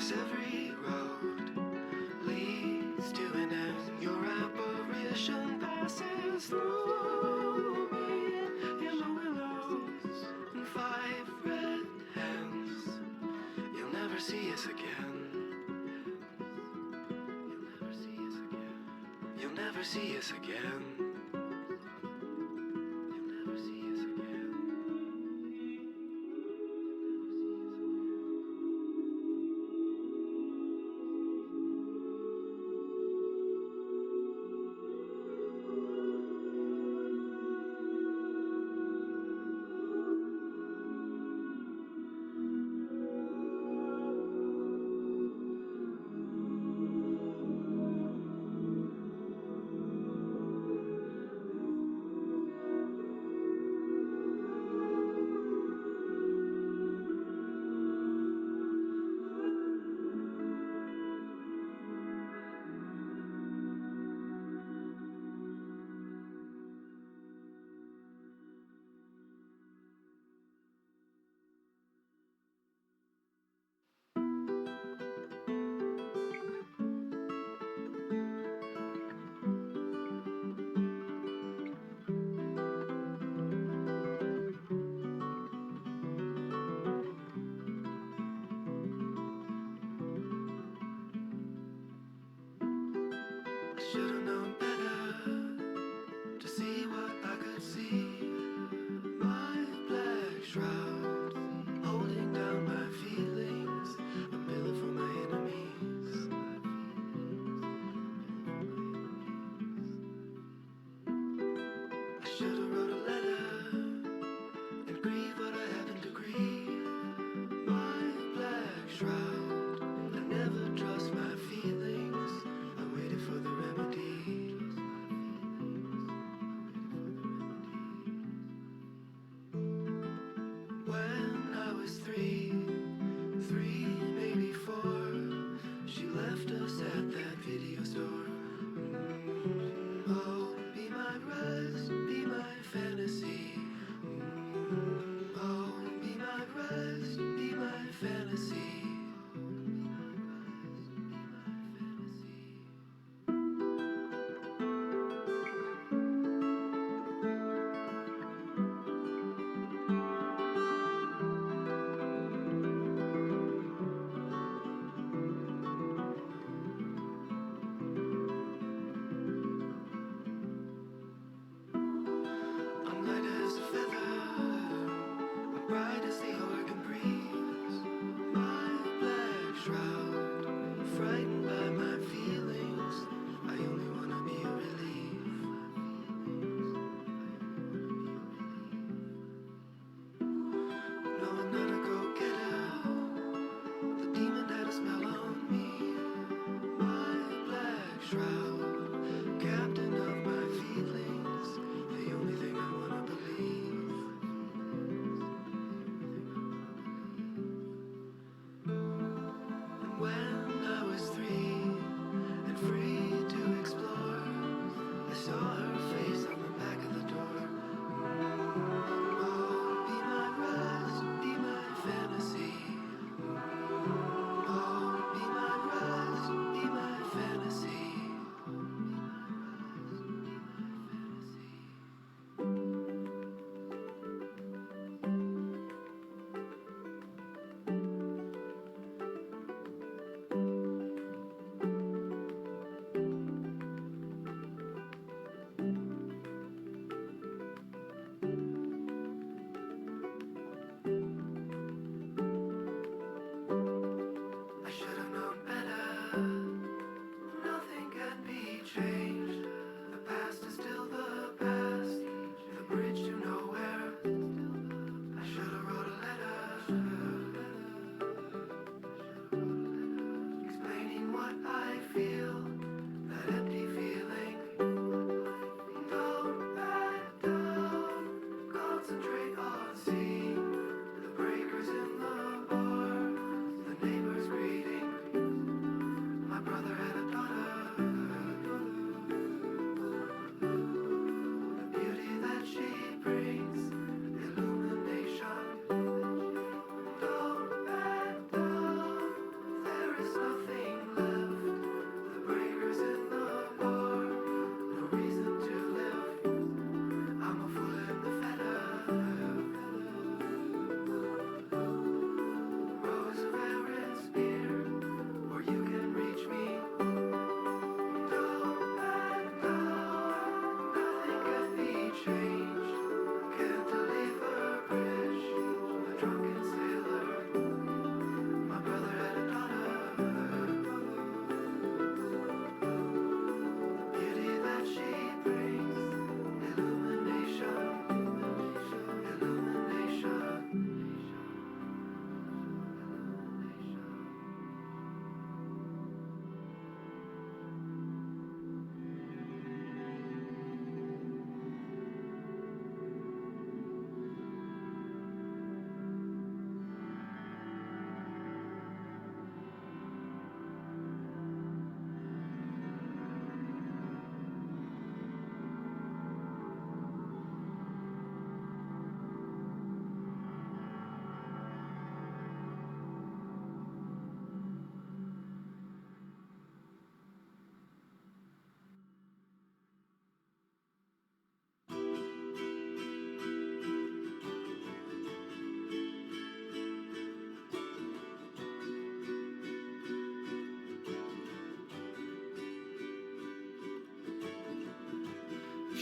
'cause every road leads to an end. Your apparition passes through me in the willows and 5 red hands. You'll never see us again. You'll never see us again. You'll never see us again. Should've known better to see what I could see. My black shroud holding down my feelings, a pillow for my enemies. I should've wrote a letter and grieve what I happened to grieve. My black shroud, I never trust my feelings. I waited for the remedy.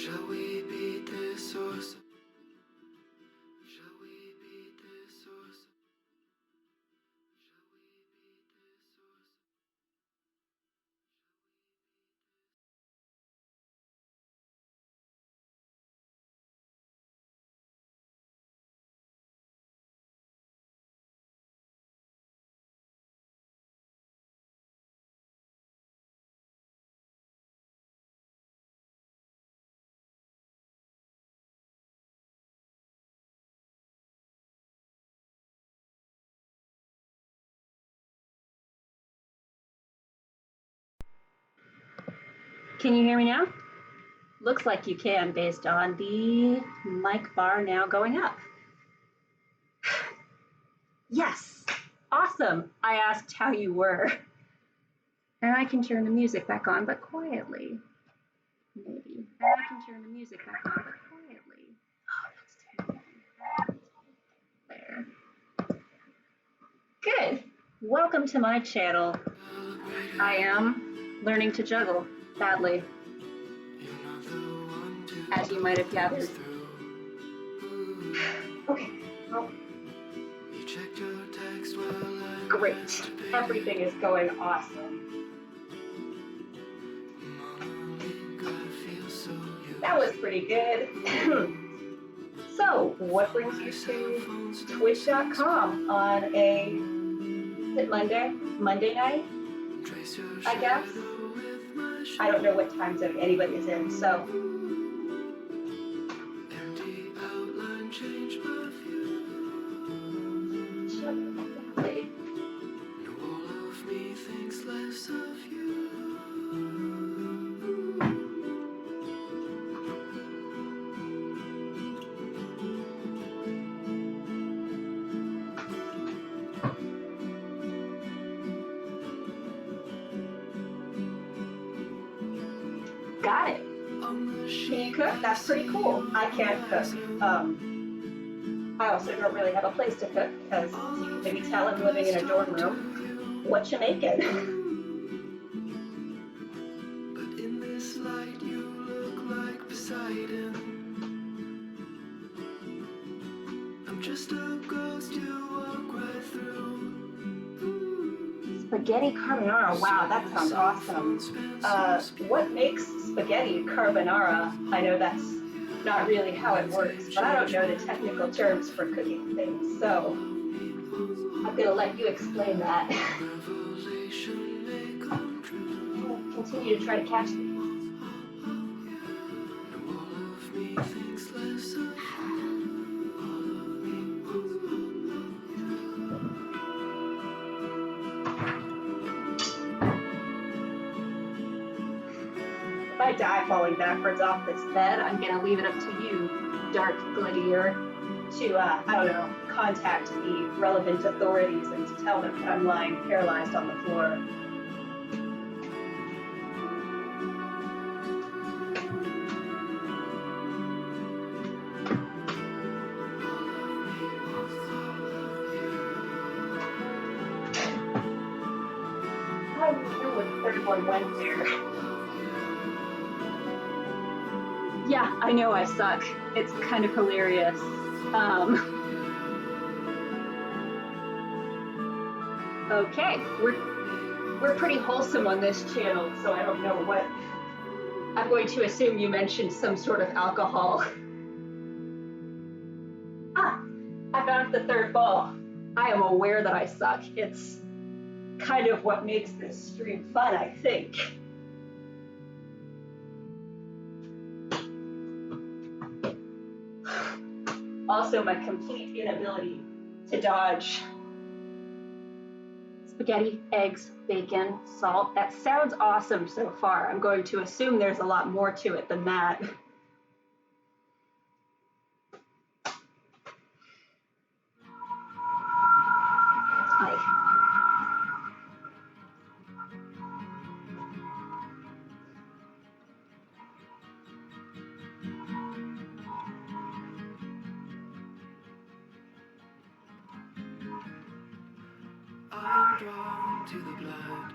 Shall we beat this horse? Shall we beat this horse? Shall we beat this horse? Can you hear me now? Looks like you can based on the mic bar now going up. Yes, awesome. I asked how you were. And I can turn the music back on, but quietly. Maybe. And I can turn the music back on, but quietly. Oh, that's there. Good. Welcome to my channel. I am learning to juggle badly, as you might have gathered. Okay. Well, great. Everything is going awesome. That was pretty good. So, what brings you to Twitch.com on is it Monday night, I guess? I don't know what time zone anybody's in, so. Got it. Can you cook? That's pretty cool. I can't cook. I also don't really have a place to cook because you can maybe tell I'm living in a dorm room. What you making? But in this light you look like Poseidon. I'm just a ghost you walk right through. Spaghetti carbonara. Wow, that sounds awesome. What makes spaghetti carbonara? I know that's not really how it works, but I don't know the technical terms for cooking things, so I'm gonna let you explain that. I'll continue to try to catch these. If I die falling backwards off this bed, I'm gonna leave it up to you, Dark Gladiator, to, I don't know, contact the relevant authorities and to tell them that I'm lying paralyzed on the floor. I don't know what 31 went there. Yeah, I know I suck. It's kind of hilarious. Okay, we're pretty wholesome on this channel, so I don't know what. I'm going to assume you mentioned some sort of alcohol. Ah, I found the third ball. I am aware that I suck. It's kind of what makes this stream fun, I think. Also, my complete inability to dodge spaghetti, eggs, bacon, salt. That sounds awesome so far. I'm going to assume there's a lot more to it than that. I'm drawn to the blood.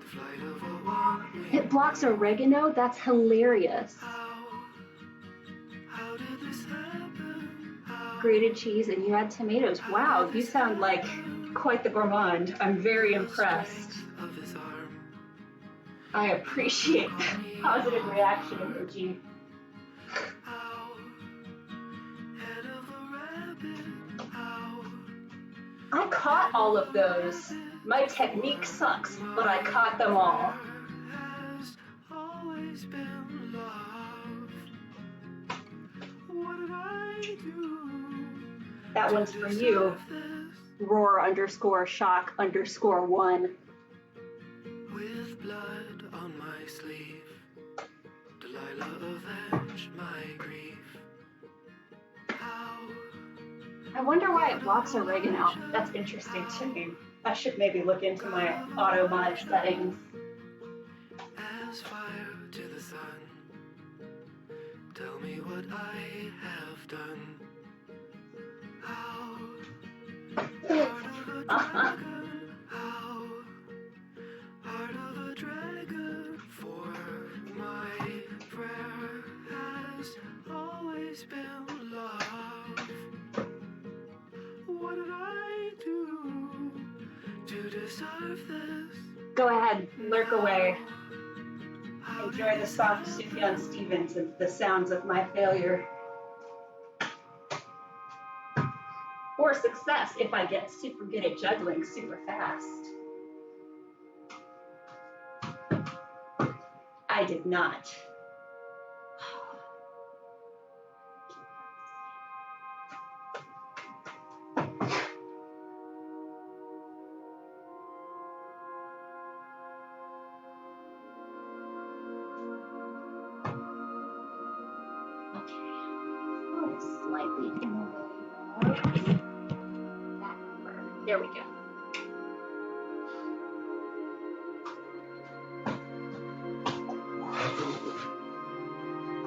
The flight of a one-winged It blocks oregano? That's hilarious. grated cheese and you add tomatoes. Wow, you sound like quite the gourmand. I'm very impressed. Of his arm, I appreciate the positive reaction emoji. ow, head of a rabbit, ow. I caught all of those. My technique sucks, but I caught them all. Has always been love. What did I do? That one's for you. Roar_shock_1. With blood on my sleeve, Delilah avenge my grief. How I wonder why it blocks oregano. That's interesting to me. I should maybe look into my auto mod settings. as fire to the sun, tell me what I have done. How heart of a dragon, how heart of a dragon, for my prayer has always been love. What did I do to deserve this? Go ahead, lurk away. Enjoy the soft Sufjan Stevens and the sounds of my failure. Or success if I get super good at juggling super fast. I did not. Slightly more. That number. There we go.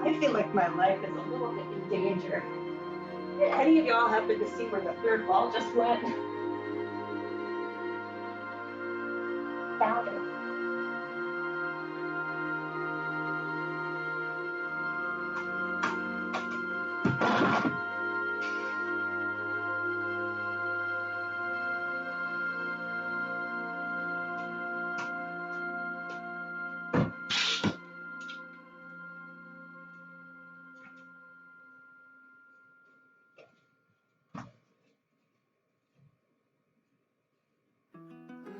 I feel like my life is a little bit in danger. Did any of y'all happen to see where the third ball just went? Found it.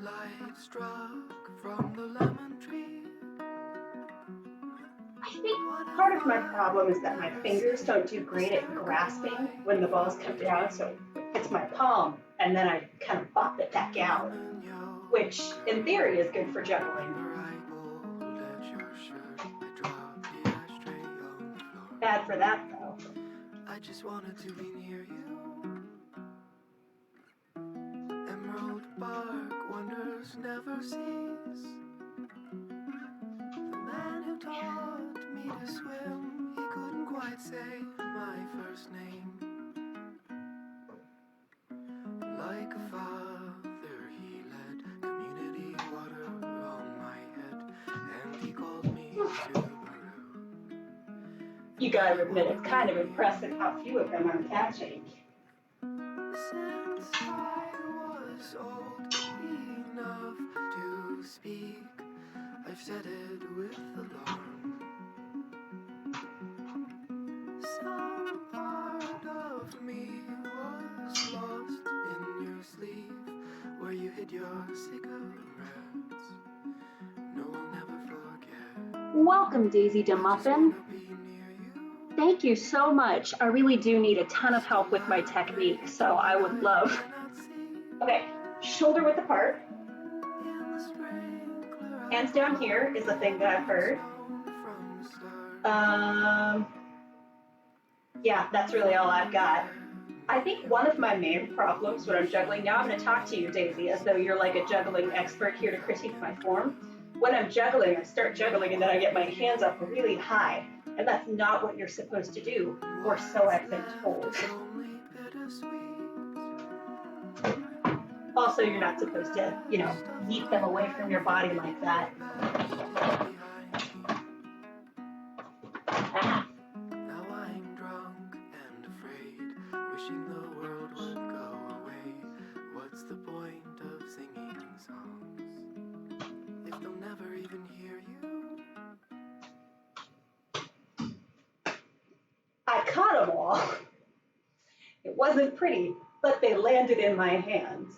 Light struck from the lemon tree. I think part of my problem is that my fingers don't do great at grasping when the balls come down, so it's my palm, and then I kind of bop it back out, which in theory is good for juggling. Bad for that though. I just wanted to be near you. Emerald bark wonders never cease. The man who taught me to swim, he couldn't quite say my first name. Like a father, he led community water on my head, and he called me to Peru. You gotta admit, it's kind of impressive how few of them I'm catching. Since I was old enough to speak, I've said it with alarm. Some part of me was lost in your sleeve, where you hid your cigarettes. No, I'll never forget. Welcome, Daisy I just DeMuffin. wanna be near you. Thank you so much. I really do need a ton of help with my technique, so I would love. Okay, shoulder width apart. Hands down here is the thing that I've heard. Yeah, that's really all I've got. I think one of my main problems when I'm juggling, now I'm going to talk to you, Daisy, as though you're like a juggling expert here to critique my form. When I'm juggling, I start juggling and then I get my hands up really high. And that's not what you're supposed to do, or so I've been told. Also, you're not supposed to, yeet them away from your body like that. Ah. Now I'm drunk and afraid wishing the world would go away. What's the point of singing songs if they'll never even hear you? I caught them all. It wasn't pretty, but they landed in my hands.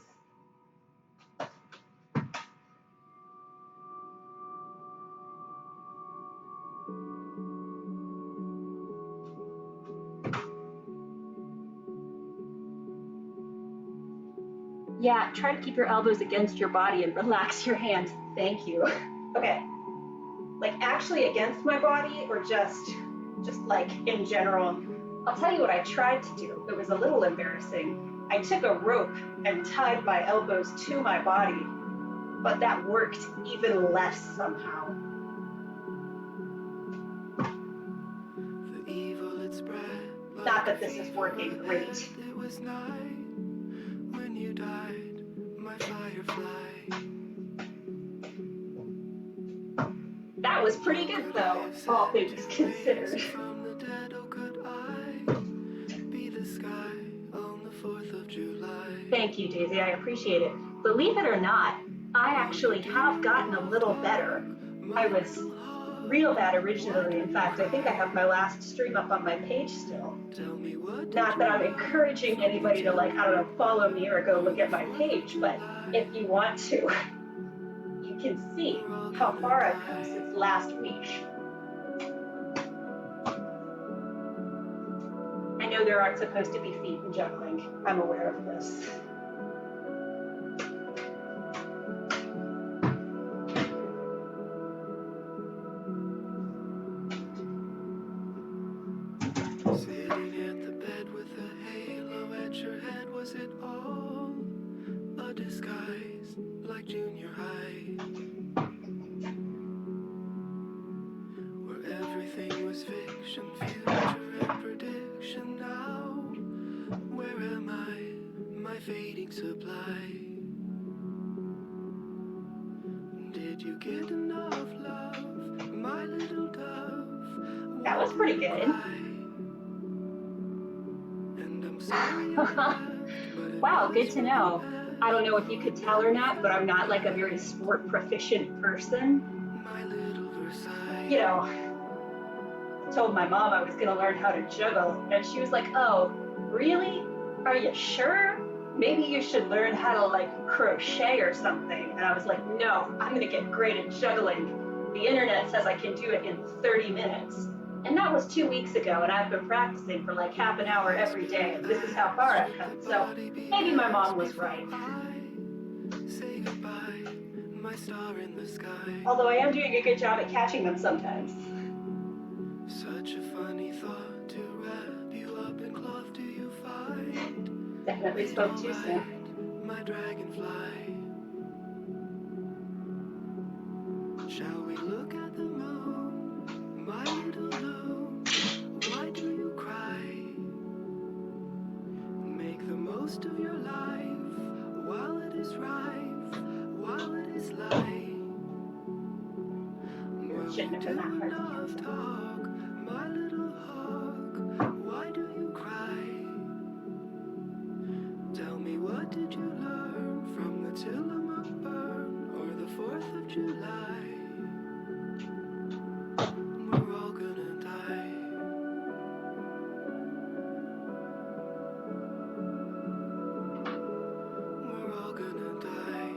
Yeah, try to keep your elbows against your body and relax your hands. Thank you. Okay. Like actually against my body or just like in general? I'll tell you what I tried to do. It was a little embarrassing. I took a rope and tied my elbows to my body, but that worked even less somehow. The evil it spread like Not that this is working great. it was night when you died, my firefly. That was pretty good though, all things considered. From the dead, oh, could I be the sky on the 4th of July? Thank you, Daisy, I appreciate it. Believe it or not, I actually have gotten a little better. I was real bad originally. In fact, I think I have my last stream up on my page still. Not that I'm encouraging anybody to, like, I don't know, follow me or go look at my page, but if you want to, you can see how far I've come since last week. I know there aren't supposed to be feet in juggling. I'm aware of this. Sitting at the bed with a halo at your head, was it all a disguise like junior high? Where everything was fiction, future and prediction. Now, where am I, my fading supply? Did you get enough love, my little dove? That was pretty good. Wow, good to know. I don't know if you could tell or not, but I'm not like a very sport proficient person. You know, I told my mom I was gonna learn how to juggle, and she was like, oh, really? Are you sure? Maybe you should learn how to like crochet or something. And I was like, no, I'm gonna get great at juggling. The internet says I can do it in 30 minutes. And that was 2 weeks ago, and I've been practicing for like half an hour every day, and this is how far I've come. So maybe my mom was right. Say goodbye, my star in the sky. Although I am doing a good job at catching them sometimes. Such a funny thought to wrap you up in cloth. Do you find Definitely spoke too soon. my dragonfly? Shall we look at the moon, my little moon? Why do you cry? Make the most of your life while it is rife, while it is light. Shouldn't have been that hard to answer. Talk, my little hawk, why do you cry? Tell me, what did you learn from the Tillamook burn or the 4th of July? We're all gonna die. We're all gonna die.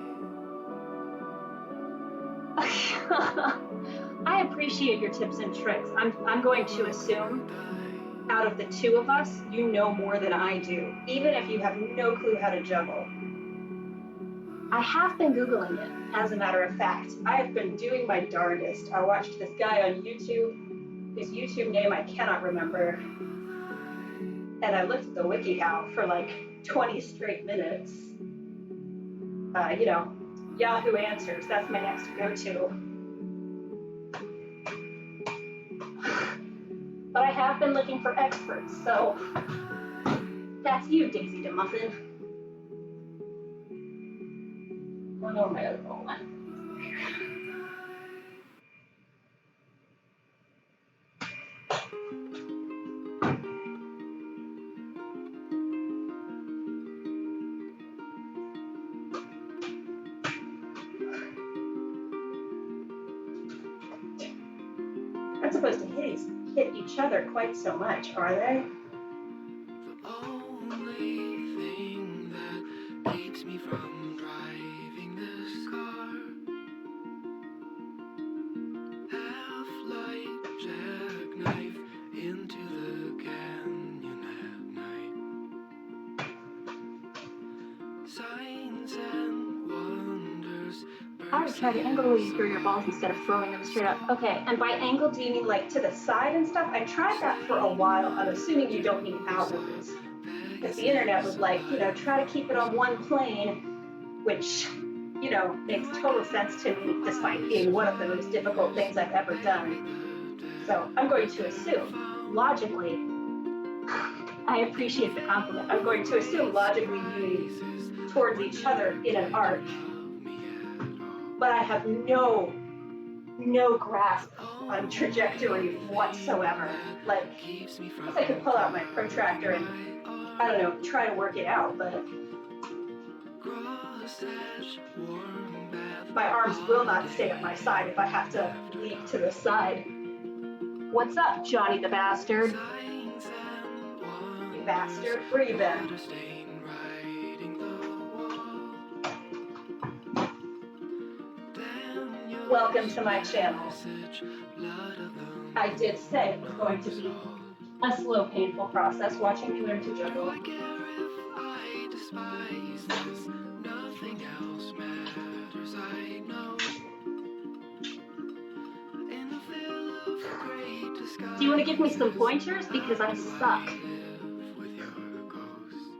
I appreciate your tips and tricks. I'm going to assume out of the two of us, you know more than I do, even if you have no clue how to juggle. I have been Googling it, as a matter of fact. I have been doing my darndest. I watched this guy on YouTube, whose YouTube name I cannot remember, and I looked at the WikiHow for like 20 straight minutes. You know, Yahoo Answers, that's my next go-to. But I have been looking for experts, so that's you, Daisy DeMuffin. Oh no, my other one. aren't supposed to hit each other quite so much, are they? The only thing that keeps me from driving this car. Half-light jackknife into the canyon at night. Signs and wonders. I would try to angle the way you throw your balls instead of throwing them straight up. Okay, and by angle, do you mean like to the side and stuff? I tried that for a while. I'm assuming you don't mean outwards. Because the internet was like, try to keep it on one plane, which, makes total sense to me, despite being one of the most difficult things I've ever done. So I'm going to assume, logically, I appreciate the compliment. I'm going to assume logically viewing towards each other in an arc. But I have no grasp on trajectory whatsoever. Like, I guess I could pull out my protractor and, I don't know, try to work it out, but my arms will not stay at my side if I have to leap to the side. What's up, Johnny the bastard? You bastard, where you been? Welcome to my channel. I did say it was going to be a slow, painful process watching me learn to juggle. Do you want to give me some pointers? Because I suck.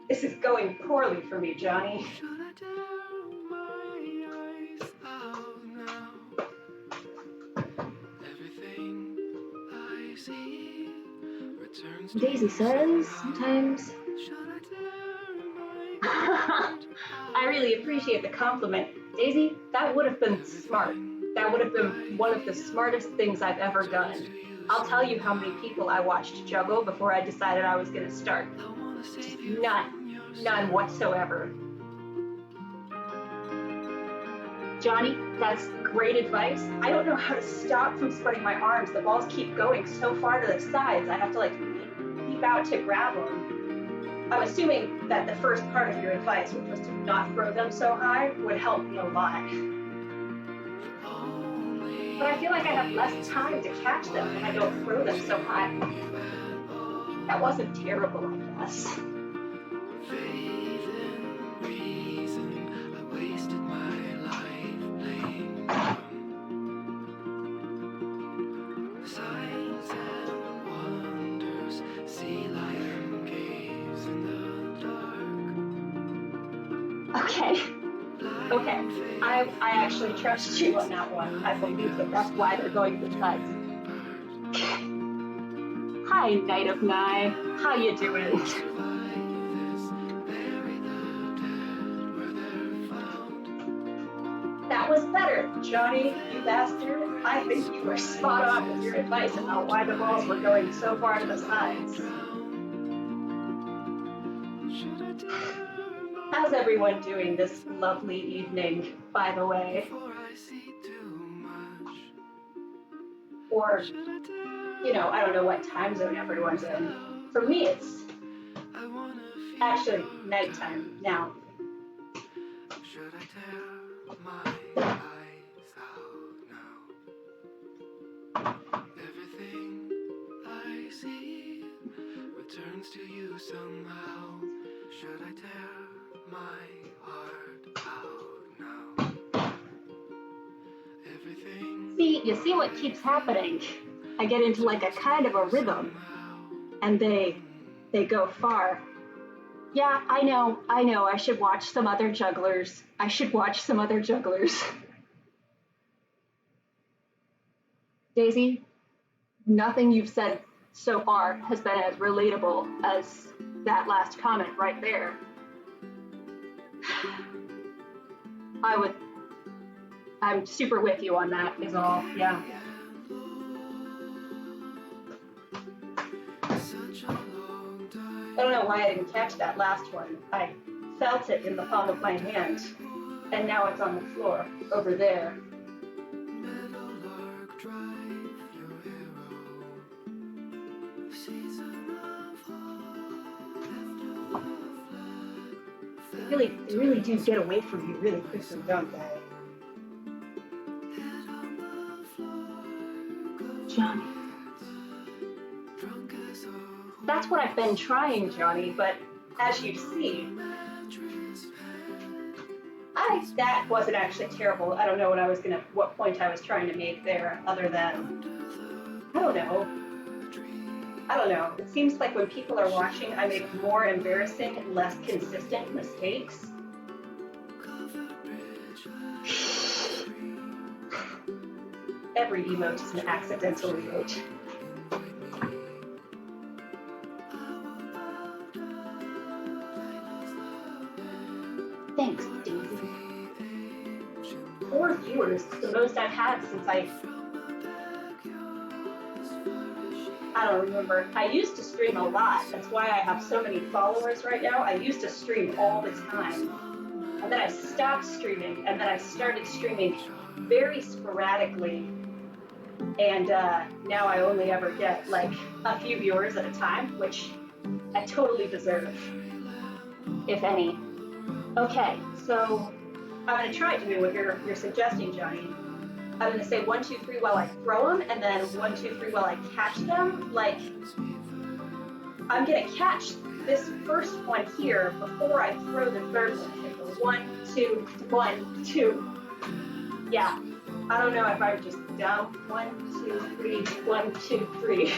This is going poorly for me, Johnny. Daisy says, sometimes. I really appreciate the compliment. Daisy, that would have been smart. That would have been one of the smartest things I've ever done. I'll tell you how many people I watched juggle before I decided I was going to start. Just none whatsoever. Johnny, that's great advice. I don't know how to stop from spreading my arms. The balls keep going so far to the sides. I have to leap out to grab them. I'm assuming that the first part of your advice, which was to not throw them so high, would help me a lot. But I feel like I have less time to catch them when I don't throw them so high. That wasn't terrible, I guess. Okay. I actually trust you on that one. I believe that that's why they're going to the sides. Hi, Knight of Nye. How you doing? That was better, Johnny, you bastard. I think you were spot on with your advice about why the balls were going so far to the sides. How's everyone doing this lovely evening, by the way? Or, I don't know what time zone everyone's in. For me, it's actually nighttime now. Should I tear my eyes out now? Everything I see returns to you somehow. Should I tear my heart out now? Everything. See, you see what keeps happening? I get into like a kind of a rhythm, and they go far. Yeah, I know, I should watch some other jugglers. Daisy, nothing you've said so far has been as relatable as that last comment right there. I'm super with you on that, is all, yeah. I don't know why I didn't catch that last one. I felt it in the palm of my hand, and now it's on the floor, over there. They really do get away from you really quickly, don't they? Johnny. That's what I've been trying, Johnny, but as you see, that wasn't actually terrible. I don't know what point I was trying to make there, other than, I don't know. It seems like when people are watching, I make more embarrassing, less consistent mistakes. Every emote is an accidental emote. Thanks, Daisy. 4 viewers, the most I've had since I don't remember. I used to stream a lot. That's why I have so many followers right now. I used to stream all the time. And then I stopped streaming, and then I started streaming very sporadically. And now I only ever get like a few viewers at a time, which I totally deserve, if any. Okay, so I'm gonna try doing what you're suggesting, Johnny. I'm gonna say 1, 2, 3 while I throw them, and then 1, 2, 3 while I catch them. Like, I'm gonna catch this first one here before I throw the third one. So 1, 2, 1, 2. Yeah, I don't know if I'm just dumb. 1, 2, 3, 1, 2, 3.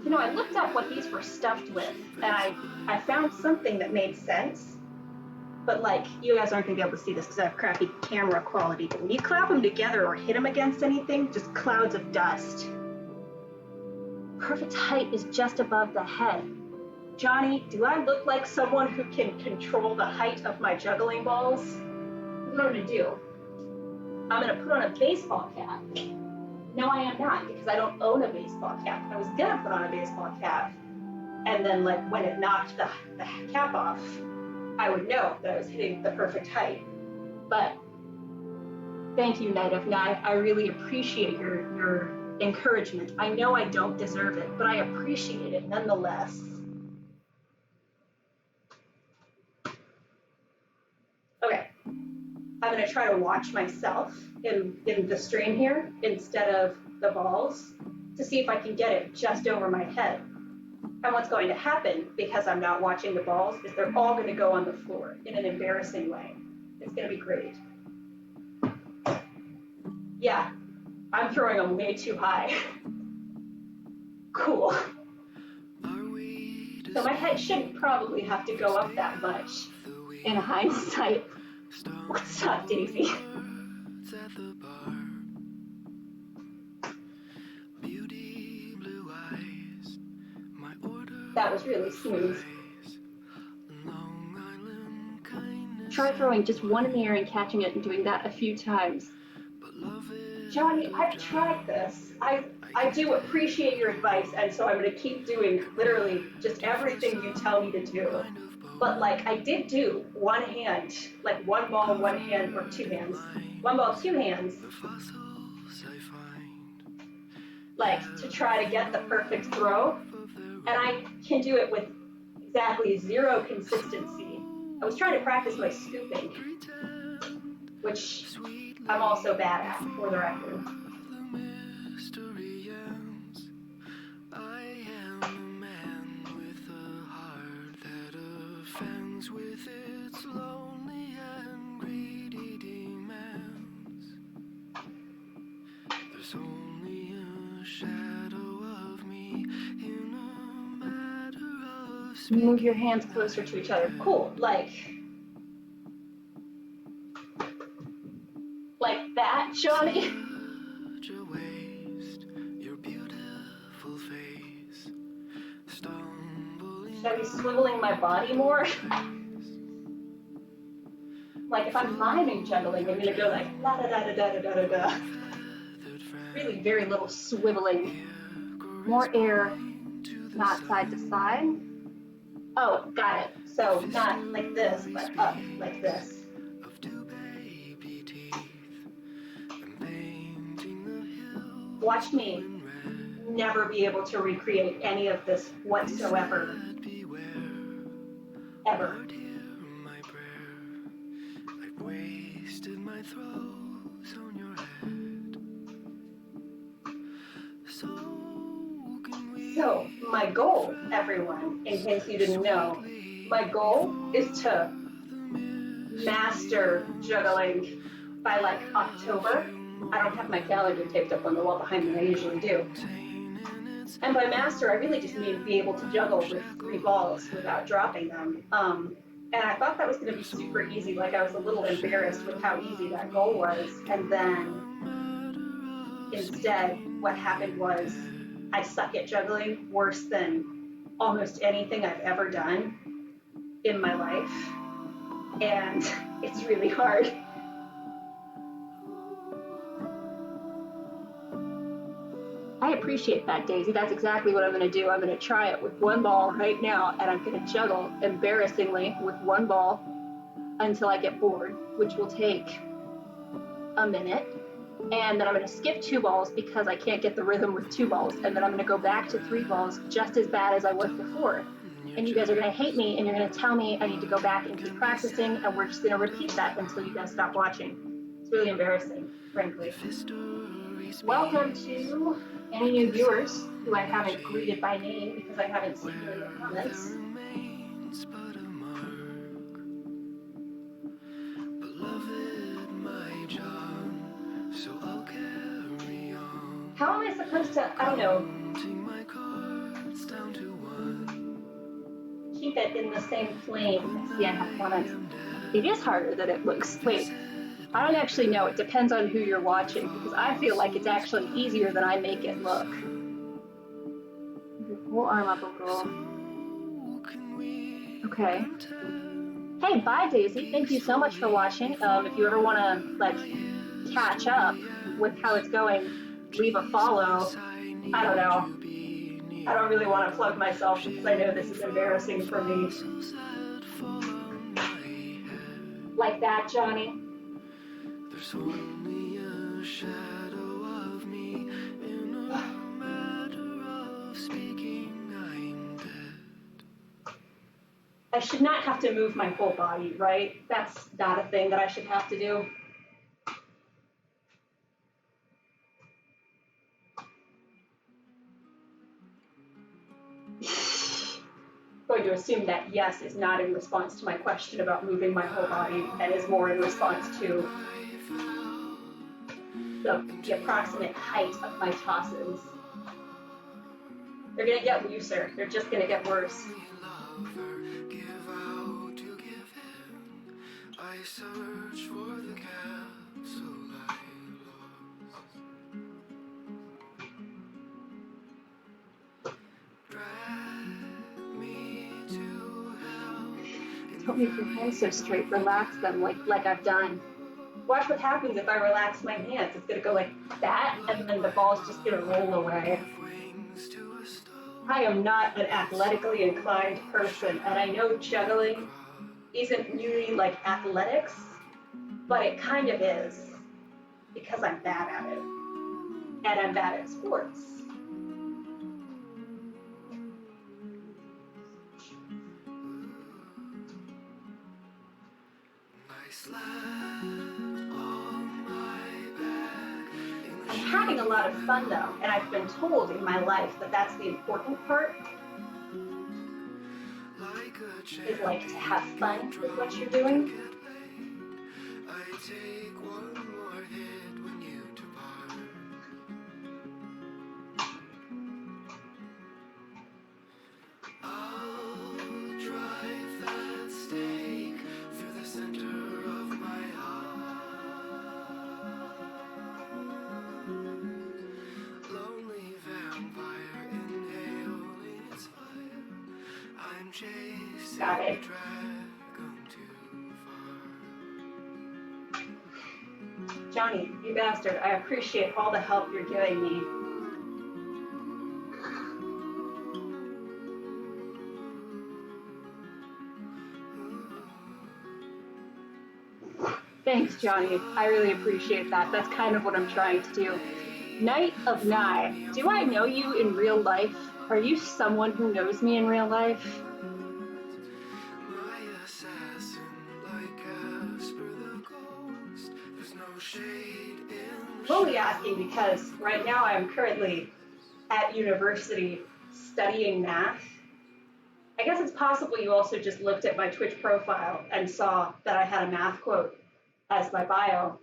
You know, I looked up what these were stuffed with, and I found something that made sense. But like, you guys aren't gonna be able to see this because I have crappy camera quality. But when you clap them together or hit them against anything, just clouds of dust. Perfect height is just above the head. Johnny, do I look like someone who can control the height of my juggling balls? What I'm gonna do, I'm gonna put on a baseball cap. No, I am not, because I don't own a baseball cap. I was gonna put on a baseball cap, and then like when it knocked the cap off, I would know that I was hitting the perfect height. But thank you, Night of Night. I really appreciate your encouragement. I know I don't deserve it, but I appreciate it nonetheless. Okay, I'm gonna try to watch myself in the stream here instead of the balls to see if I can get it just over my head. And what's going to happen, because I'm not watching the balls, is they're all gonna go on the floor in an embarrassing way. It's gonna be great. Yeah, I'm throwing them way too high. Cool. So my head shouldn't probably have to go up that much in hindsight. What's up, Daisy? That was really smooth. Try throwing just one in the air and catching it and doing that a few times. Johnny, I've tried this. I do appreciate your advice, and so I'm going to keep doing literally just everything you tell me to do. But like, I did do one hand, like one ball, one hand, or two hands. One ball, two hands. Like, to try to get the perfect throw. And I can do it with exactly zero consistency. I was trying to practice my scooping, which I'm also bad at, for the record. With its lonely and greedy demands, there's only a shadow of me in a matter of speaking. Move your hands closer to each other. Cool, like that, Johnny. Such a waste, your beautiful face. Should I be swiveling my body more? Like if I'm miming juggling, I'm gonna go like la da da da da da da da. Really very little swiveling. More air, not side to side. Oh, got it. So not like this, but up like this. Watch me never be able to recreate any of this whatsoever, ever. My prayer, I've wasted my throws on your head. So my goal, everyone, in case you didn't know, my goal is to master juggling by like October. I don't have my calendar taped up on the wall behind me, I usually do. And by master, I really just mean be able to juggle with 3 balls without dropping them. And I thought that was going to be super easy. Like I was a little embarrassed with how easy that goal was. And then instead, what happened was I suck at juggling worse than almost anything I've ever done in my life. And it's really hard. I appreciate that, Daisy. That's exactly what I'm going to do. I'm going to try it with 1 ball right now, and I'm going to juggle embarrassingly with 1 ball until I get bored, which will take a minute. And then I'm going to skip 2 balls because I can't get the rhythm with 2 balls. And then I'm going to go back to 3 balls just as bad as I was before. And you guys are going to hate me, and you're going to tell me I need to go back and keep practicing, and we're just going to repeat that until you guys stop watching. It's really embarrassing, frankly. Welcome to any new viewers who I haven't greeted by name because I haven't seen you in the comments. How am I supposed to, I don't know, keep it in the same plane? See, I have comments. It is harder than it looks. Wait, I don't actually know. It depends on who you're watching because I feel like it's actually easier than I make it look. Your whole arm up a little. Okay. Hey, bye, Daisy. Thank you so much for watching. If you ever want to like catch up with how it's going, leave a follow. I don't know. I don't really want to plug myself because I know this is embarrassing for me. Like that, Johnny. There's only a shadow of me in a matter of speaking, I'm dead. I should not have to move my whole body, right? That's not a thing that I should have to do. Going to assume that yes is not in response to my question about moving my whole body and is more in response to the approximate height of my tosses. They're gonna get looser. They're just gonna get worse. I search for the capsule I lost. Drag me to hell. Don't make your hands so straight. Relax them like I've done. Watch what happens if I relax my hands. It's gonna go like that, and then the ball's just gonna roll away. I am not an athletically inclined person, and I know juggling isn't really like athletics, but it kind of is because I'm bad at it, and I'm bad at sports. I'm having a lot of fun though, and I've been told in my life that that's the important part, is like to have fun with what you're doing. Got it. Johnny, you bastard, I appreciate all the help you're giving me. Thanks, Johnny. I really appreciate that. That's kind of what I'm trying to do. Knight of Nye, do I know you in real life? Are you someone who knows me in real life? My assassin, like Casper the Ghost. There's no shade in the I'm only asking because right now I'm currently at university studying math. I guess it's possible you also just looked at my Twitch profile and saw that I had a math quote as my bio.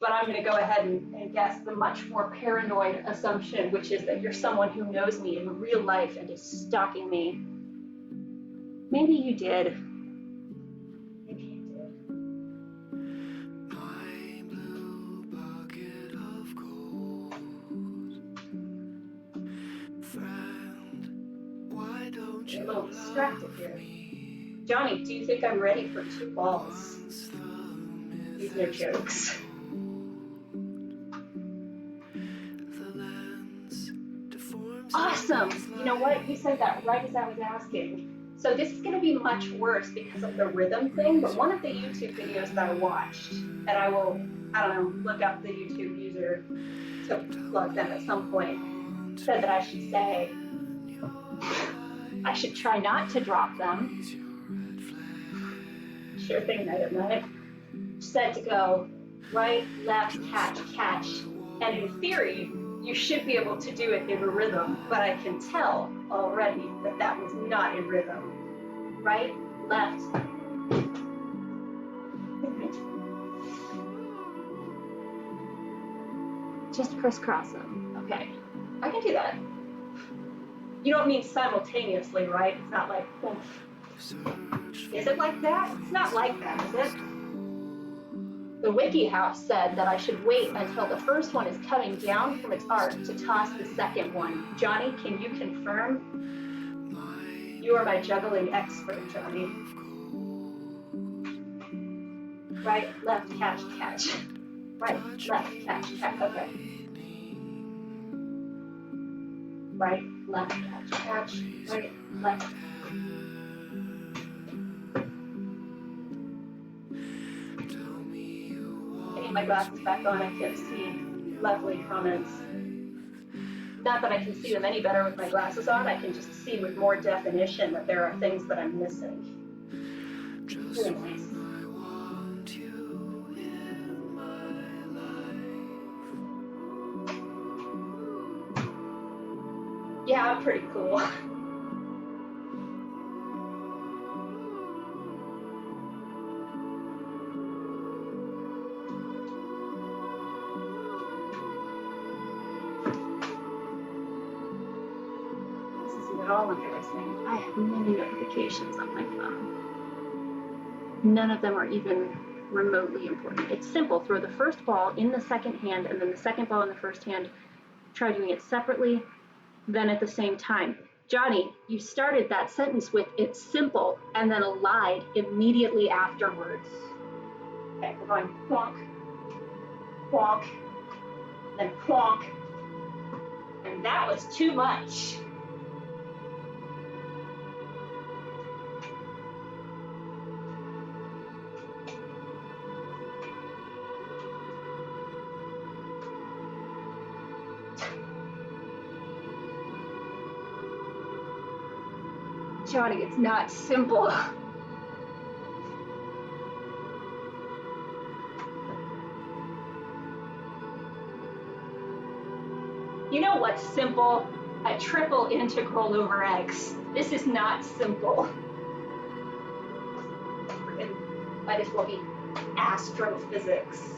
But I'm going to go ahead and guess the much more paranoid assumption, which is that you're someone who knows me in real life and is stalking me. Maybe you did. Maybe you did. My blue bucket of gold. Friend, why don't Get a you little distracted love here. me? Johnny, do you think I'm ready for 2 balls? Once the myth These are is jokes. the lens deforms Awesome. everything's You know what? You light. said that right as I was asking. So this is going to be much worse because of the rhythm thing, but one of the YouTube videos that I watched, and I will, I don't know, look up the YouTube user to plug them at some point, said that I should say, I should try not to drop them. Sure thing, Night of Night. Said to go right, left, catch, catch. And in theory, you should be able to do it in rhythm, but I can tell already that that was not in rhythm. Right, left. Just crisscross them. Okay, I can do that. You don't mean simultaneously, right? It's not like, oomph. Is it like that? It's not like that, is it? The WikiHow said that I should wait until the first one is coming down from its arc to toss the second one. Johnny, can you confirm? You are my juggling expert, Johnny. Right, left, catch, catch. Right, left, catch, catch. Okay. Right, left, catch, catch. Right, left. I need my glasses back on. I can't see lovely comments. Not that I can see them any better with my glasses on. I can just see with more definition that there are things that I'm missing. Really nice. Yeah, I'm pretty cool. This isn't at all embarrassing. I have many notifications on my phone. None of them are even remotely important. It's simple. Throw the first ball in the second hand and then the second ball in the first hand. Try doing it separately, then at the same time. Johnny, you started that sentence with "it's simple" and then lied immediately afterwards. Okay, we're going plonk, plonk, then plonk. And that was too much. Johnny, it's not simple. You know what's simple? A triple integral over x. This is not simple. It might as well be astrophysics.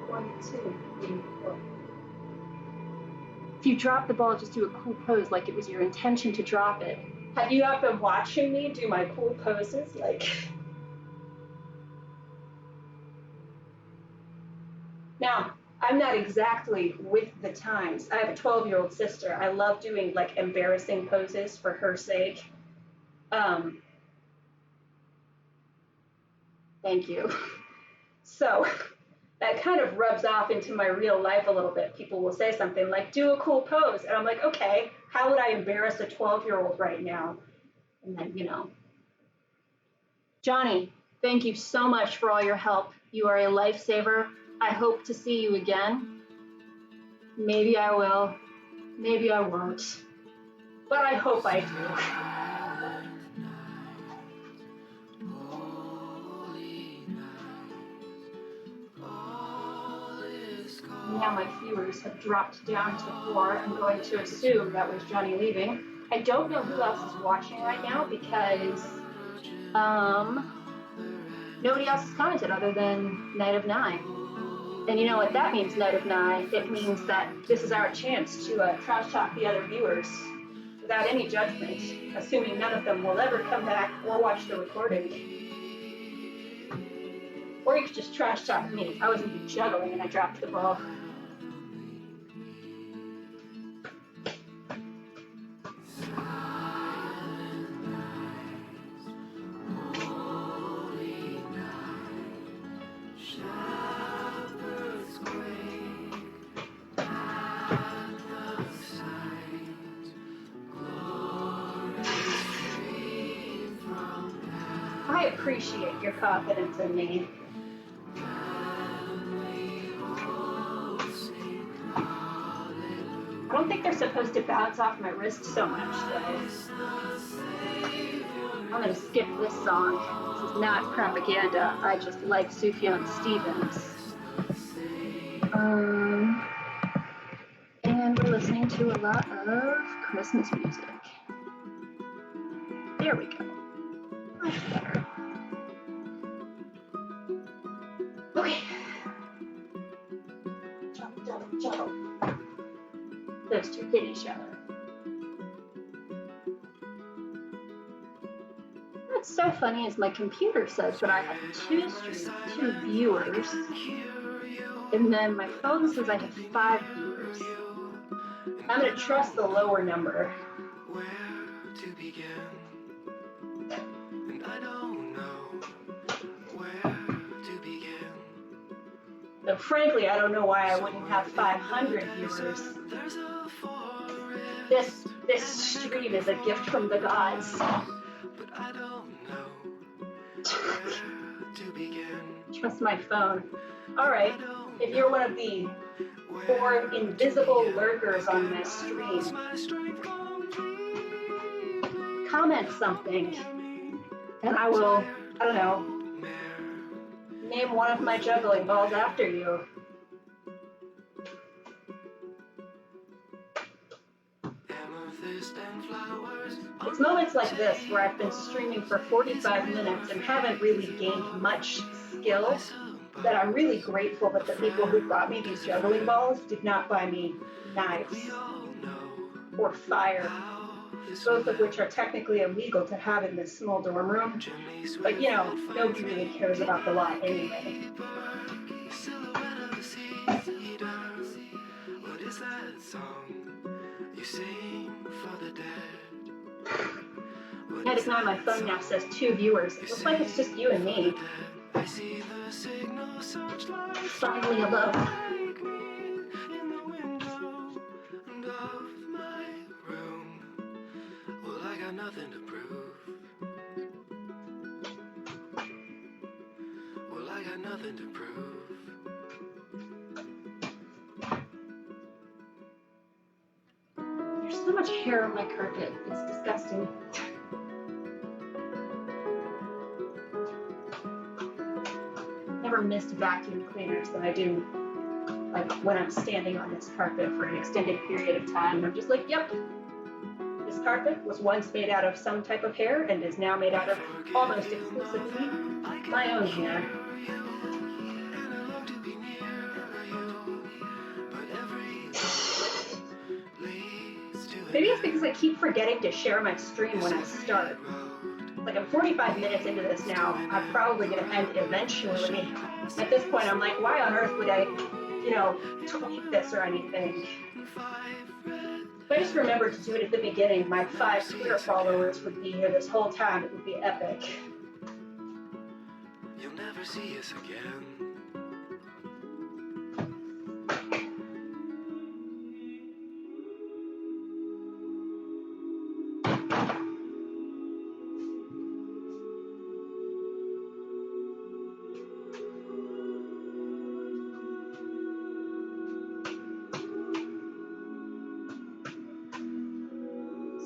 One, two, three, four. If you drop the ball, just do a cool pose like it was your intention to drop it. Have you not been watching me do my cool poses? Like, now, I'm not exactly with the times. I have a 12-year-old sister. I love doing like embarrassing poses for her sake. Thank you. So That kind of rubs off into my real life a little bit. People will say something like, do a cool pose. And I'm like, okay, how would I embarrass a 12-year-old right now? And then, Johnny, thank you so much for all your help. You are a lifesaver. I hope to see you again. Maybe I will. Maybe I won't. But I hope I do. Now my viewers have dropped down to 4. I'm going to assume that was Johnny leaving. I don't know who else is watching right now because nobody else has commented other than Night of Nine. And you know what that means, Night of Nine? It means that this is our chance to trash talk the other viewers without any judgment, assuming none of them will ever come back or watch the recording. Or you could just trash talk me. I wasn't even juggling and I dropped the ball. I appreciate your confidence in me. I don't think they're supposed to bounce off my wrist so much, though. I'm gonna skip this song. This is not propaganda. I just like Sufjan Stevens. And we're listening to a lot of Christmas music. There we go. Much better. Okay. Juggle. Those two hit each other. What's so funny is my computer says that I have 2 streams, 2 viewers, and then my phone says I have 5 viewers. I'm going to trust the lower number. Where to begin? And I don't know where to begin. Though frankly, I don't know why I wouldn't have 500 viewers. This stream is a gift from the gods. But I don't know where to begin. Trust my phone. Alright, if you're one of the 4 invisible lurkers on this stream, comment something, and I will, I don't know, name one of my juggling balls after you. It's moments like this where I've been streaming for 45 minutes and haven't really gained much skill that I'm really grateful that the people who bought me these juggling balls did not buy me knives or fire, both of which are technically illegal to have in this small dorm room. But nobody really cares about the law anyway. What is that song you sing for the dead? Night of Nine, my phone now says 2 viewers. It looks like it's just you and me. I see the signal searchlight Finally alone. in the window of my room. Well, I got nothing to prove. Well, I got nothing to prove. There's so much hair on my carpet. It's disgusting. Never missed vacuum cleaners than I do, like when I'm standing on this carpet for an extended period of time. I'm just like, yep, this carpet was once made out of some type of hair and is now made out of almost exclusively my own hair. Maybe it's because I keep forgetting to share my stream when I start. Like, I'm 45 minutes into this now. I'm probably going to end eventually. At this point, I'm like, why on earth would I, tweak this or anything? If I just remembered to do it at the beginning, my 5 Twitter followers would be here this whole time. It would be epic. You'll never see us again.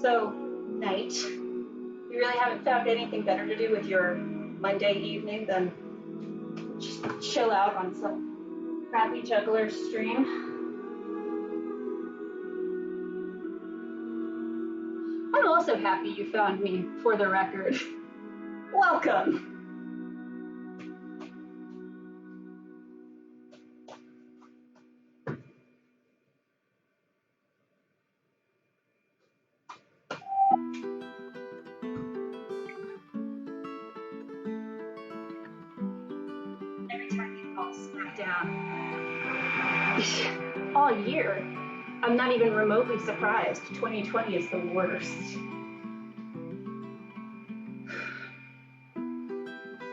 So, night. You really haven't found anything better to do with your Monday evening than just chill out on some crappy juggler stream? I'm also happy you found me, for the record. Welcome! Every time you fall smack down. All year. I'm not even remotely surprised. 2020 is the worst.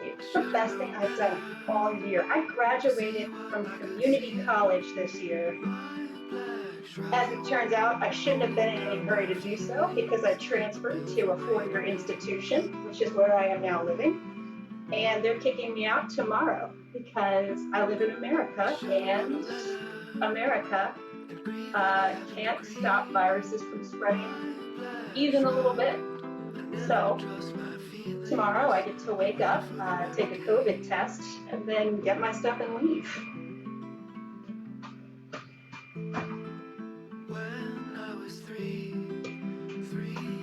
It's the best thing I've done all year. I graduated from community college this year. As it turns out, I shouldn't have been in any hurry to do so because I transferred to a four-year institution, which is where I am now living. And they're kicking me out tomorrow because I live in America and America can't stop viruses from spreading even a little bit. So tomorrow I get to wake up, take a COVID test, and then get my stuff and leave.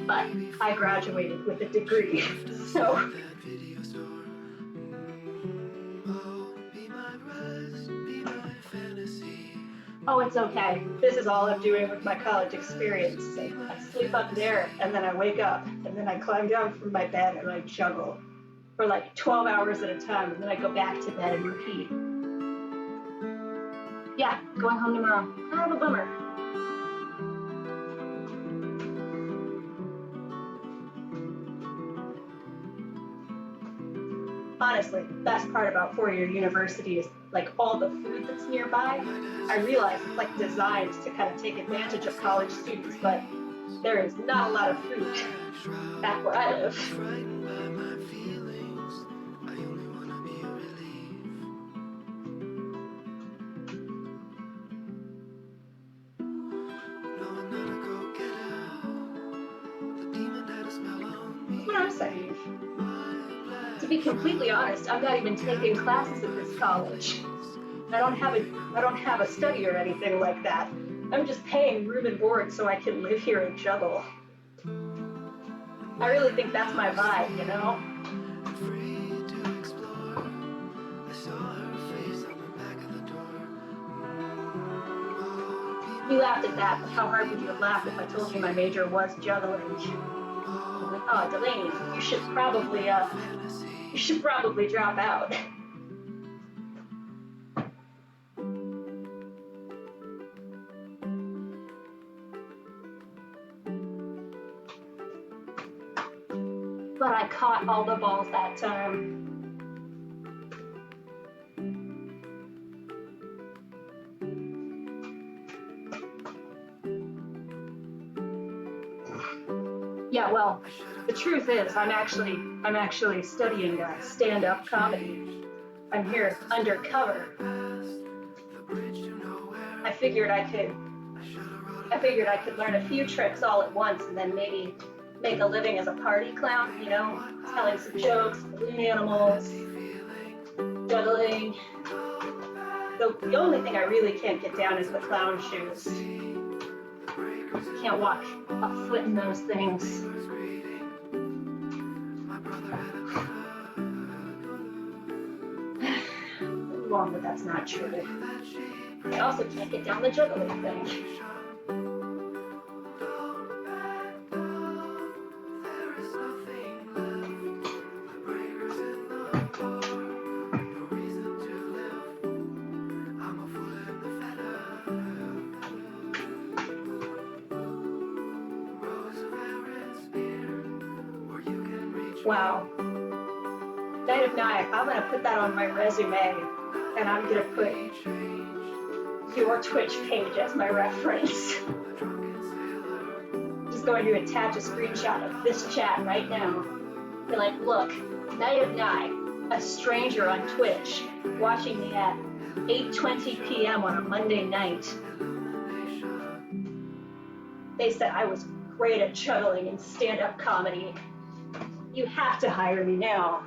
But I graduated with a degree, so. Oh, it's okay. This is all I'm doing with my college experience. I sleep up there, and then I wake up, and then I climb down from my bed and I juggle for like 12 hours at a time, and then I go back to bed and repeat. Yeah, going home tomorrow. I have a bummer. Honestly, the best part about four-year university is like all the food that's nearby. I realize it's like designed to kind of take advantage of college students, but there is not a lot of food back where I live. What I'm saying. To be completely honest, I'm not even taking classes at this college. I don't have a study or anything like that. I'm just paying room and board so I can live here and juggle. I really think that's my vibe, you know? You laughed at that, but how hard would you have laughed if I told you my major was juggling? Oh, Delaney, you should probably drop out. But I caught all the balls that time. Yeah, well, the truth is, I'm actually studying stand-up comedy. I'm here undercover. I figured I could learn a few tricks all at once and then maybe make a living as a party clown, you know, telling some jokes, balloon animals, juggling. The only thing I really can't get down is the clown shoes. Can't walk a foot in those things. Wrong, but that's not true. I also can't get down the juggling thing. Wow. Night of Night, I'm gonna put that on my resume, and I'm gonna put your Twitch page as my reference. Just going to attach a screenshot of this chat right now. Be like, look, Night of Night, a stranger on Twitch, watching me at 8:20 p.m. on a Monday night. They said I was great at juggling and stand-up comedy. You have to hire me now.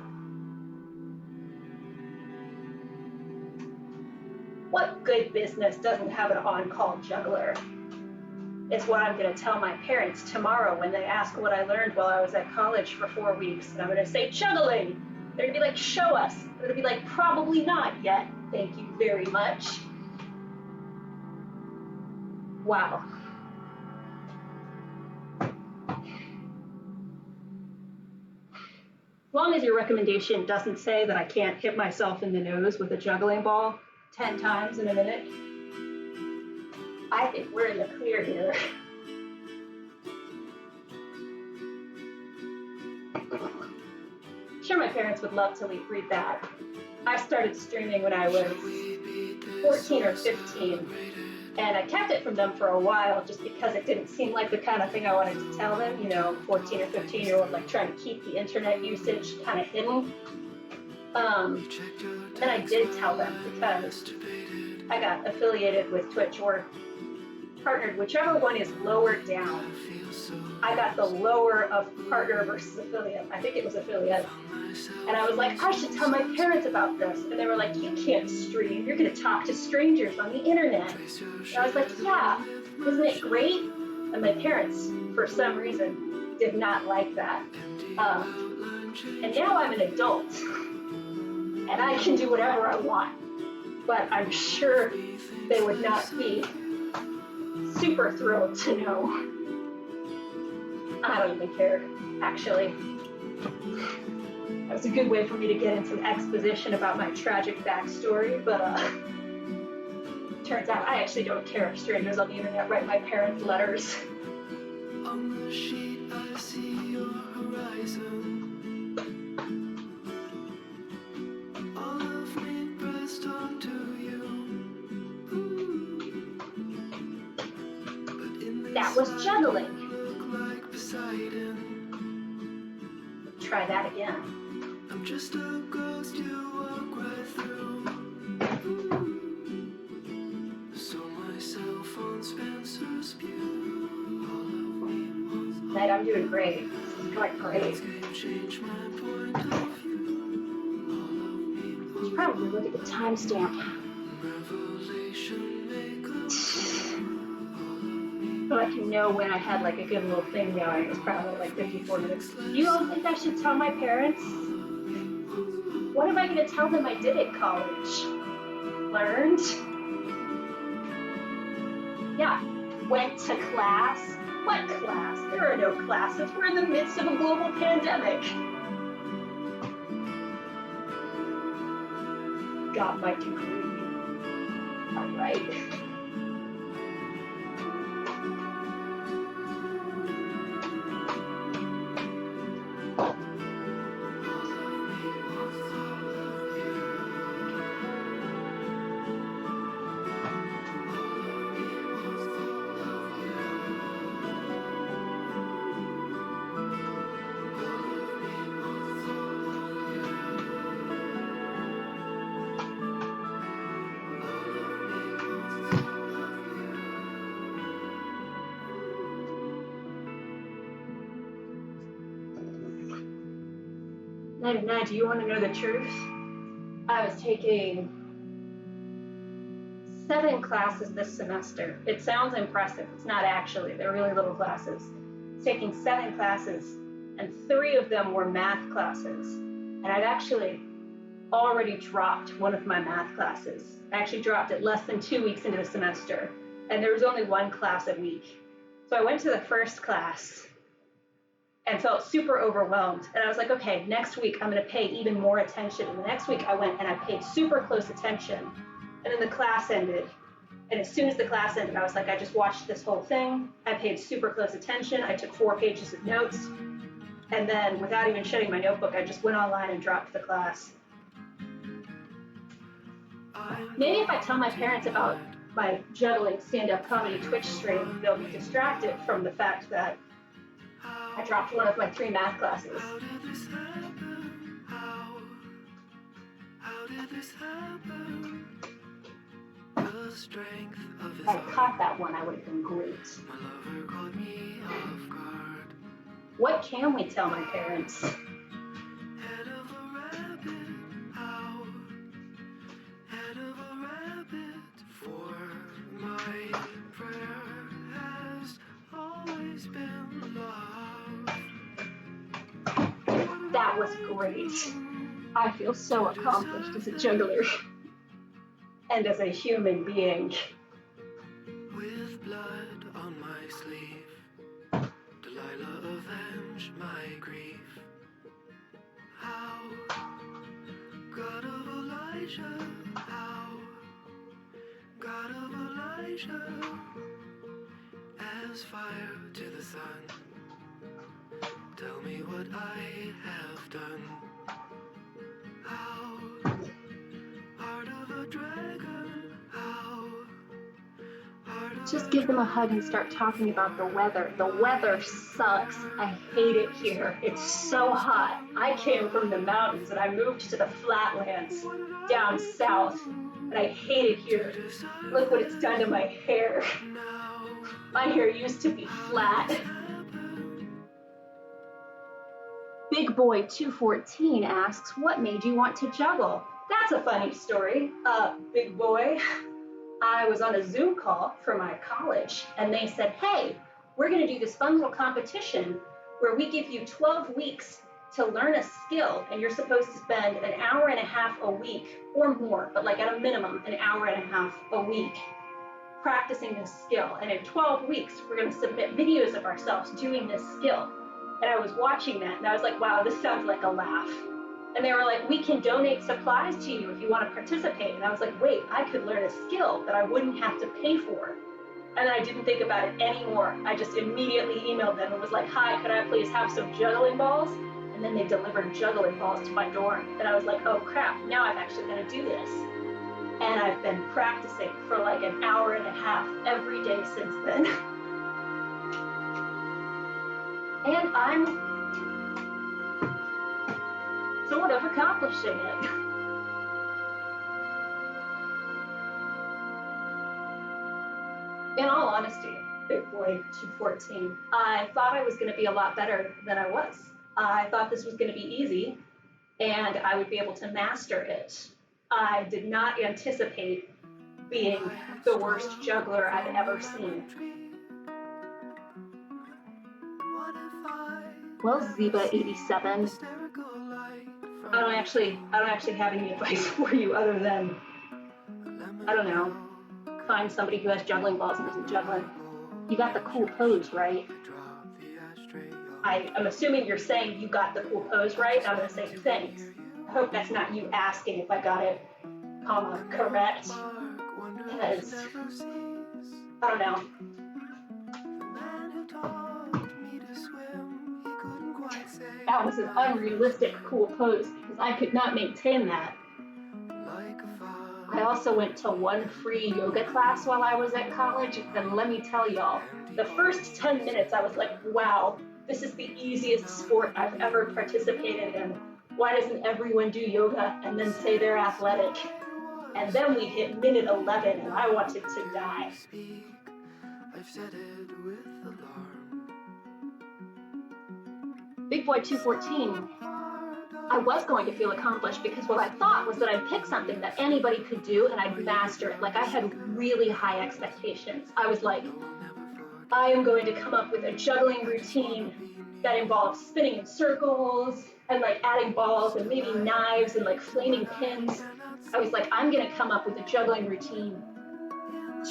What good business doesn't have an on-call juggler? It's what I'm going to tell my parents tomorrow when they ask what I learned while I was at college for 4 weeks. And I'm going to say juggling. They're going to be like, show us. I'm going to be like, probably not yet. Thank you very much. Wow. As long as your recommendation doesn't say that I can't hit myself in the nose with a juggling ball 10 times in a minute, I think we're in the clear here. Sure, my parents would love to read that. I started streaming when I was 14 or 15, and I kept it from them for a while just because it didn't seem like the kind of thing I wanted to tell them, 14 or 15-year-old, like trying to keep the internet usage kind of hidden. Then I did tell them because I got affiliated with Twitch or partnered, whichever one is lower down. I got the lower of partner versus affiliate. I think it was affiliate. And I was like, I should tell my parents about this. And they were like, you can't stream. You're going to talk to strangers on the internet. And I was like, yeah, isn't it great? And my parents, for some reason, did not like that. And now I'm an adult. And I can do whatever I want. But I'm sure they would not be super thrilled to know. I don't even care, actually. That was a good way for me to get into an exposition about my tragic backstory, but turns out I actually don't care if strangers on the internet write my parents letters. On the sheet I see your horizon. All of me pressed onto you. But in That was juggling. like Poseidon. Try that again. I'm just a ghost you walk right through. So my cell phone Spencer's pew. All of me was Night, I'm doing great. This is going great. change my point of view. All of me You should probably look at the timestamp. revelation maker. So I can know when I had like a good little thing going. It's probably like 54 minutes. You all think I should tell my parents? What am I going to tell them I did at college? Learned? Yeah. Went to class? What class? There are no classes. We're in the midst of a global pandemic. Got my degree. All right. Now, do you want to know the truth? I was taking 7 classes this semester. It sounds impressive. It's not actually. They're really little classes. I was taking 7 classes, and 3 of them were math classes. And I'd actually already dropped one of my math classes. I actually dropped it less than 2 weeks into the semester, and there was only 1 class a week. So I went to the first class and felt super overwhelmed. And I was like, okay, next week I'm going to pay even more attention. And the next week I went and I paid super close attention. And then the class ended. And as soon as the class ended, I was like, I just watched this whole thing. I paid super close attention. I took 4 pages of notes. And then without even shutting my notebook, I just went online and dropped the class. Maybe if I tell my parents about my juggling stand-up comedy Twitch stream, they'll be distracted from the fact that I dropped one of my 3 math classes. How did this happen? How did this happen? the strength of his If I arm. caught that one, I would have been great. My lover caught me off guard. What can we tell my parents? Head of a rabbit, out. Head of a rabbit, for my prayer has always been love. That was great. I feel so accomplished as a juggler and as a human being. With blood on my sleeve, Delilah avenge my grief. How, God of Elijah, how, God of Elijah, as fire to the sun, tell me what I have done. How, heart of a dragon, how, heart of Just a give them a hug and dragon start talking about the weather. The weather sucks. I hate it here. It's so hot. I came from the mountains and I moved to the flatlands down south, and I hate it here. Look what it's done to my hair. My hair used to be flat. Big Boy 214 asks, what made you want to juggle? That's a funny story. Big Boy, I was on a Zoom call for my college, and they said, hey, we're going to do this fun little competition where we give you 12 weeks to learn a skill, and you're supposed to spend an hour and a half a week or more, but like at a minimum, an hour and a half a week practicing this skill. And in 12 weeks, we're going to submit videos of ourselves doing this skill. And I was watching that, and I was like, wow, this sounds like a laugh. And they were like, we can donate supplies to you if you want to participate. And I was like, wait, I could learn a skill that I wouldn't have to pay for. And then I didn't think about it anymore. I just immediately emailed them and was like, hi, could I please have some juggling balls? And then they delivered juggling balls to my dorm. And I was like, oh crap, now I'm actually going to do this. And I've been practicing for like an hour and a half every day since then. And I'm sort of accomplishing it. In all honesty, Big Boy 214, I thought I was going to be a lot better than I was. I thought this was going to be easy and I would be able to master it. I did not anticipate being the worst juggler I've ever seen. Well, Zeba87, I don't actually have any advice for you other than, I don't know, find somebody who has juggling balls and isn't juggling. You got the cool pose, right? I'm assuming you're saying you got the cool pose right. I'm going to say thanks. I hope that's not you asking if I got it, correct. Because, I don't know. That was an unrealistic cool pose because I could not maintain that. I also went to one free yoga class while I was at college, and let me tell y'all, the first 10 minutes I was like, wow, this is the easiest sport I've ever participated in. Why doesn't everyone do yoga and then say they're athletic? And then we hit minute 11 and I wanted to die. Big Boy 214, I was going to feel accomplished because what I thought was that I'd pick something that anybody could do and I'd master it. Like I had really high expectations. I was like, I am going to come up with a juggling routine that involves spinning in circles and like adding balls and maybe knives and like flaming pins. I was like, I'm going to come up with a juggling routine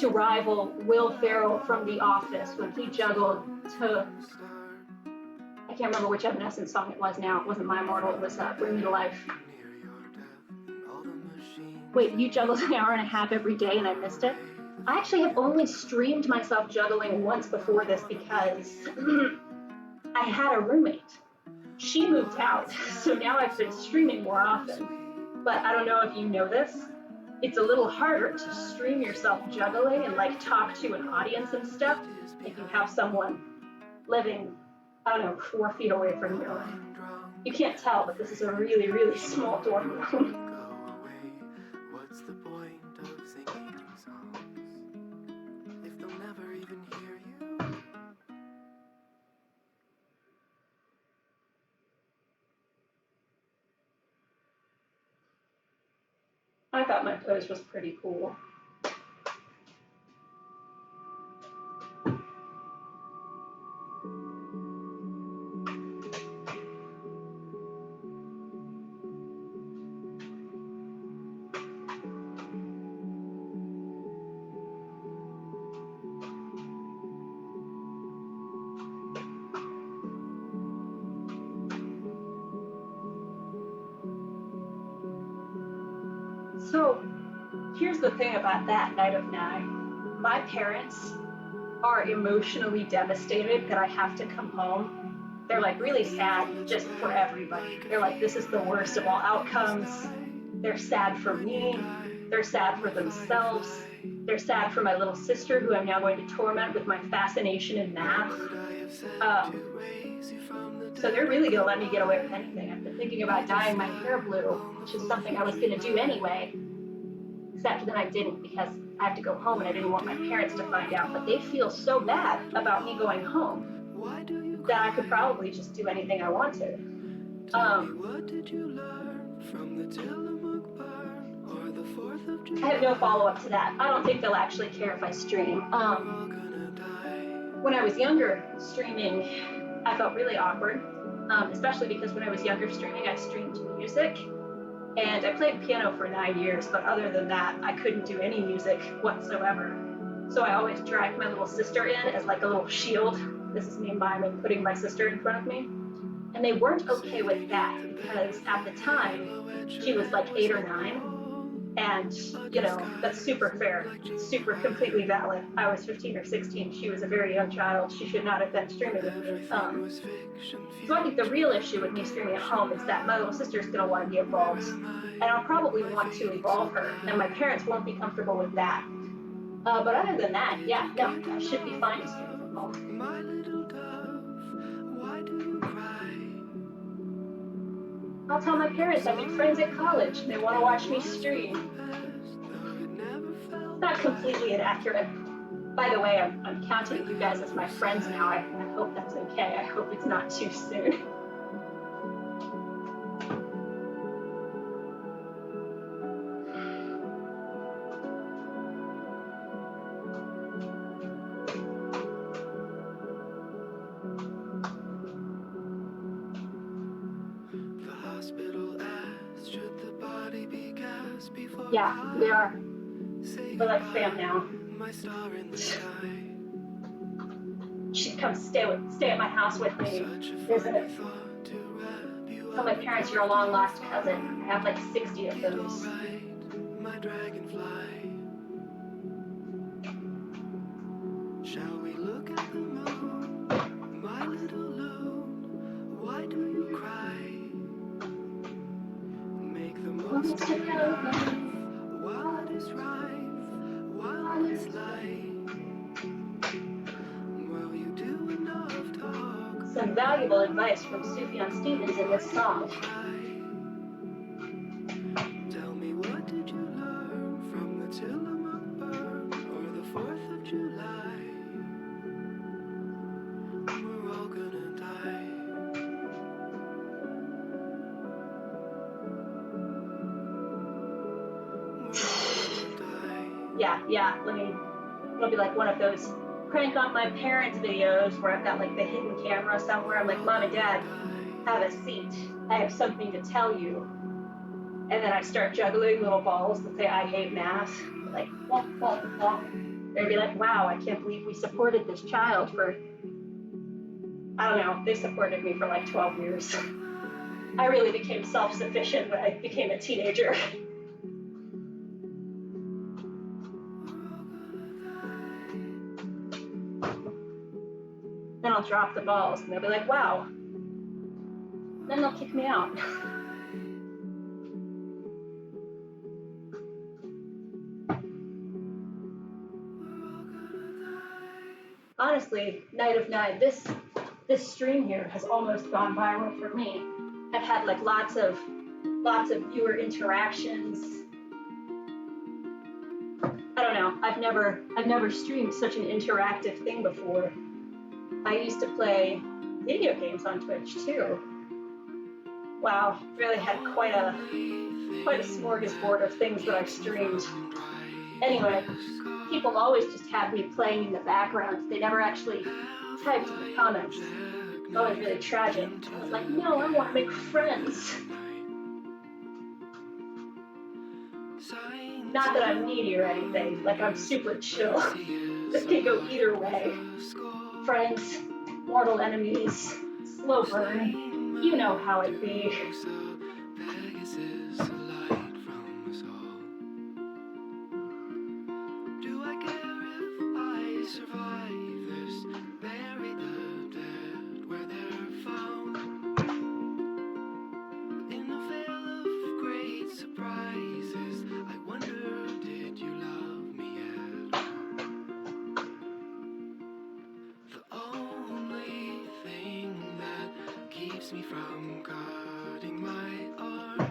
to rival Will Ferrell from The Office when he juggled to, I can't remember which Evanescence song it was now. It wasn't My Immortal, it was Bring Me to Life. Wait, you juggled an hour and a half every day and I missed it? I actually have only streamed myself juggling once before this because I had a roommate. She moved out, so now I've been streaming more often. But I don't know if you know this. It's a little harder to stream yourself juggling and like talk to an audience and stuff if you have someone living, I don't know, 4 feet away from you. You can't tell, but this is a really, really small dorm room. I thought my pose was pretty cool. So here's the thing about that night of nine. My parents are emotionally devastated that I have to come home. They're like really sad just for everybody. They're like, this is the worst of all outcomes. They're sad for me. They're sad for themselves. They're sad for my little sister, who I'm now going to torment with my fascination in math. So they're really going to let me get away with anything. I've been thinking about dyeing my hair blue, which is something I was going to do anyway, except then I didn't because I have to go home and I didn't want my parents to find out. But they feel so bad about me going home that I could probably just do anything I wanted. What did you learn from the Tillamook burn or the 4th of July? I have no follow-up to that. I don't think they'll actually care if I stream. When I was younger, streaming, I felt really awkward, especially because when I was younger streaming, I streamed music. And I played piano for 9 years, but other than that, I couldn't do any music whatsoever. So I always dragged my little sister in as like a little shield. This is me miming putting my sister in front of me. And they weren't okay with that because at the time, she was like 8 or 9. And, you know, that's super fair, super completely valid. I was 15 or 16. She was a very young child. She should not have been streaming with me. So I think the real issue with me streaming at home is that my little sister is going to want to be involved. And I'll probably want to involve her. And my parents won't be comfortable with that. But other than that, yeah, no, I should be fine to stream from home. My little dove, why do you cry? I'll tell my parents I made friends at college and they want to watch me stream. It's not completely inaccurate. By the way, I'm counting you guys as my friends now. I hope that's okay. I hope it's not too soon. The hospital asked, should the body be cast before? Yeah, we are. We're like fam now. My star in the sky. She'd come stay at my house with me, visit. Tell my parents you're a long lost cousin. I have like 60 of those. My dragonfly. Shall we look at the moon? My little loon, why do you cry? Make the most of your life while it is rife, while it is light. Will you do enough talk? Some valuable advice from Sufjan Stevens in this song. Tell me, what did you learn from the Tillamook burn or the 4th of July? We're all gonna die. Yeah, it'll be like one of those prank on my parents videos where I've got like the hidden camera somewhere. I'm like, Mom and Dad, have a seat. I have something to tell you. And then I start juggling little balls that say, I hate math. Like, wah, wah, wah. They'd be like, wow, I can't believe we supported this child for, I don't know, they supported me for like 12 years. I really became self-sufficient when I became a teenager. Then I'll drop the balls and they'll be like, wow. Then they'll kick me out. Honestly, night of nine, this stream here has almost gone viral for me. I've had like lots of viewer interactions. I don't know. I've never streamed such an interactive thing before. I used to play video games on Twitch too. Wow, really had quite a quite a smorgasbord of things that I've streamed. Anyway, people always just have me playing in the background. They never actually typed in the comments. It's always really tragic. I was like, no, I want to make friends. Not that I'm needy or anything, like I'm super chill. This can go either way. Friends, mortal enemies, slow burn. You know how it be. Do I care if I survive this? Bury the dead where they're found. In the veil of great surprises, I wonder, did you love me at all? The only thing that keeps me from cutting my arm.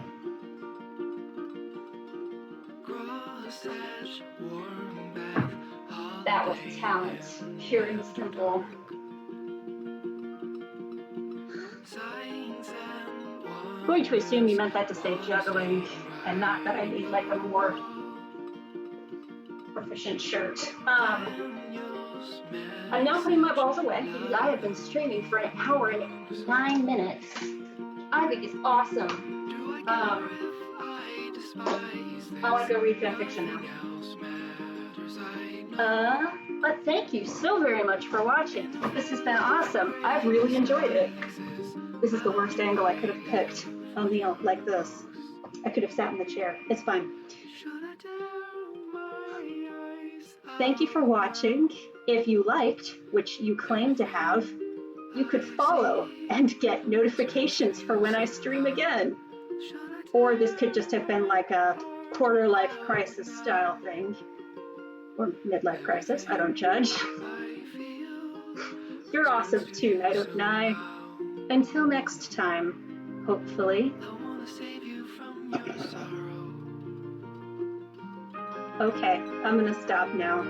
Cross edge, warm bath, That was talent, pure and simple. I'm going to assume you meant that to say juggling, and not that I need like a more proficient shirt. I'm now putting my balls away because I have been streaming for an hour and 9 minutes. I think it's awesome. I want to go read fanfiction now. But thank you so very much for watching. This has been awesome. I've really enjoyed it. This is the worst angle I could have picked. I'll kneel like this. I could have sat in the chair. It's fine. Thank you for watching. If you liked, which you claim to have, you could follow and get notifications for when I stream again. Or this could just have been like a quarter-life crisis style thing. Or midlife crisis, I don't judge. You're awesome too, Night of Nye. Until next time, hopefully. Okay, I'm gonna stop now.